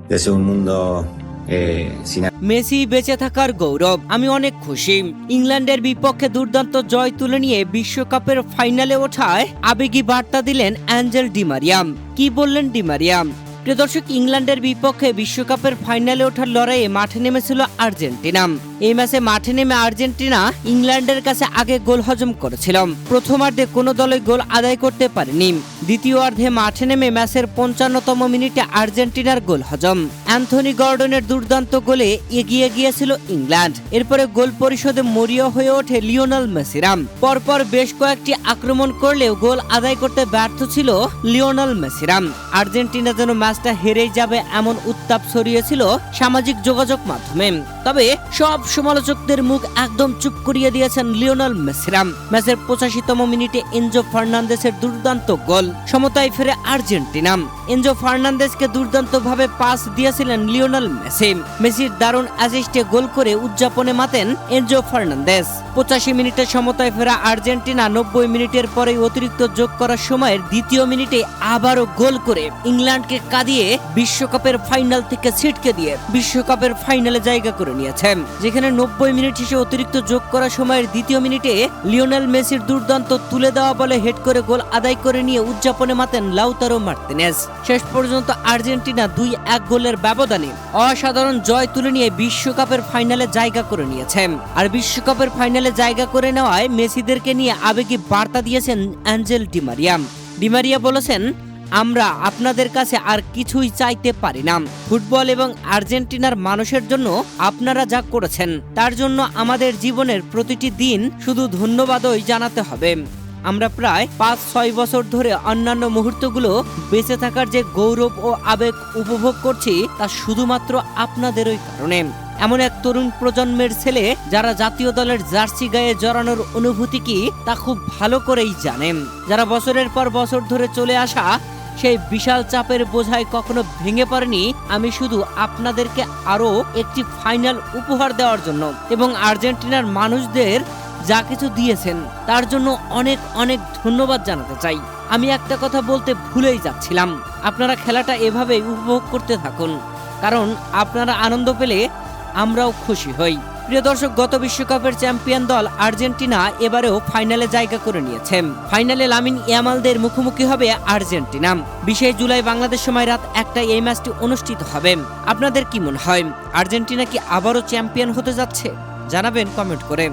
desde un mundo sin... Messi বেঁচে থাকার গৌরব, আমি অনেক খুশি। ইংল্যান্ডের বিপক্ষে দুর্দান্ত জয় তুলে নিয়ে বিশ্বকাপের ফাইনালে ওঠায় আবেগী বার্তা দিলেন অ্যাঞ্জেল ডি মারিয়া। কি বললেন ডি মারিয়া? প্রিয় দর্শক, ইংল্যান্ডের বিপক্ষে বিশ্বকাপের ফাইনালে ওঠার লড়াইয়ে মাঠে নেমেছিল আর্জেন্টিনা। এই ম্যাচে মাঠে নেমে আর্জেন্টিনা ইংল্যান্ডের কাছে আগে গোল হজম করেছিল। প্রথমার্ধে কোনো দলই গোল আদায় করতে পারেনি। দ্বিতীয়ার্ধে মাঠে নেমে ম্যাচের ৫৫তম মিনিটে আর্জেন্টিনার গোল হজম। অ্যান্থনি গর্ডনের দুর্দান্ত গোলে এগিয়ে গিয়েছিল ইংল্যান্ড। এরপরে গোল পরিশোধে মরিয়া হয়ে ওঠে লিওনেল মেসিরা। পরপর বেশ কয়েকটি আক্রমণ করলেও গোল আদায় করতে ব্যর্থ ছিল লিওনেল মেসিরা। আর্জেন্টিনা যেন ম্যাচটা হেরেই যাবে এমন উত্তাপ ছড়িয়েছিল সামাজিক যোগাযোগ মাধ্যমে। তবে সব সমালোচকদের মুখ একদম চুপ করিয়ে দিয়েছেন লিওনেল মেসিরা। ম্যাচের ৮৫তম মিনিটে এনজো ফার্নান্দেসের দুর্দান্ত গোল সমতায় ফেরে আর্জেন্টিনা। এনজো ফার্নান্দেসকে দুর্দান্তভাবে পাস দিয়েছিলেন লিওনেল মেসি। মেসির দারুণ অ্যাসিস্টে গোল করে উদযাপনে মাতেন এনজো ফার্নান্দেস। ৮৫ মিনিটে সমতায় ফেরা আর্জেন্টিনা ৯০ মিনিটের পরে অতিরিক্ত যোগ করার সময়ের দ্বিতীয় মিনিটে আবারও গোল করে ইংল্যান্ডকে কাঁদিয়ে বিশ্বকাপের ফাইনাল থেকে ছিটকে দিয়ে বিশ্বকাপের ফাইনালে জায়গা করে নিয়েছে। যেখানে ৯০ মিনিট শেষে অতিরিক্ত যোগ করার সময়ের দ্বিতীয় মিনিটে লিওনেল মেসির দুর্দান্ত তুলে দেওয়া বলে হেড করে গোল আদায় করে নিয়ে উদযাপনে মাতেন লাউতারো মার্তিনেজ। শেষ পর্যন্ত আর্জেন্টিনা ২-১ গোলের ব্যবধানে অসাধারণ জয় তুলে নিয়ে বিশ্বকাপের ফাইনালে জায়গা করে নিয়েছে। আর বিশ্বকাপের ফাইনালে জায়গা করে নেওয়ায় মেসিদেরকে নিয়ে আবেগী বার্তা দিয়েছেন Angel Di Maria. Di Maria বলেছেন, আমরা আপনাদের কাছে আর কিছুই চাইতে পারি না। ফুটবল এবং আর্জেন্টিনার মানুষের জন্য আপনারা যা করেছেন তার জন্য আমাদের জীবনের প্রতিটি দিন শুধু ধন্যবাদই জানাতে হবে। আমরা প্রায় ৫-৬ বছর ধরে অন্যান্য মুহূর্তগুলো বেঁচে থাকার যে গৌরব ও আবেগ উপভোগ করছি তা শুধুমাত্র আপনাদেরই কারণে। এমন এক তরুণ প্রজন্মের ছেলে যারা জাতীয় দলের জার্সি গায়ে জড়ানোর অনুভূতি কি তা খুব ভালো করেই জানেন। যারা বছরের পর বছর ধরে চলে আসা সেই বিশাল চাপের বোঝায় কখনো ভেঙে পড়েনি। আমি শুধু আপনাদেরকে আরো একটি ফাইনাল উপহার দেওয়ার জন্য এবং আর্জেন্টিনার মানুষদের যা কিছু দিয়েছেন তার জন্য অনেক অনেক ধন্যবাদ জানাতে চাই। আমি একটা কথা বলতে ভুলেই যাচ্ছিলাম, আপনারা খেলাটা এভাবেই উপভোগ করতে থাকুন, কারণ আপনারা আনন্দ পেলে আমরাও খুশি হই। প্রিয় দর্শক, গত বিশ্বকাপের চ্যাম্পিয়ন দল আর্জেন্টিনা এবারেও ফাইনালে জায়গা করে নিয়েছে। ফাইনালে লামিন ইয়ামালদের মুখোমুখি হবে আর্জেন্টিনা। ২০ জুলাই বাংলাদেশ সময় রাত ১টায় এই ম্যাচটি অনুষ্ঠিত হবে। আপনাদের কি মনে হয়, আর্জেন্টিনা কি আবারও চ্যাম্পিয়ন হতে যাচ্ছে? জানাবেন কমেন্ট করে।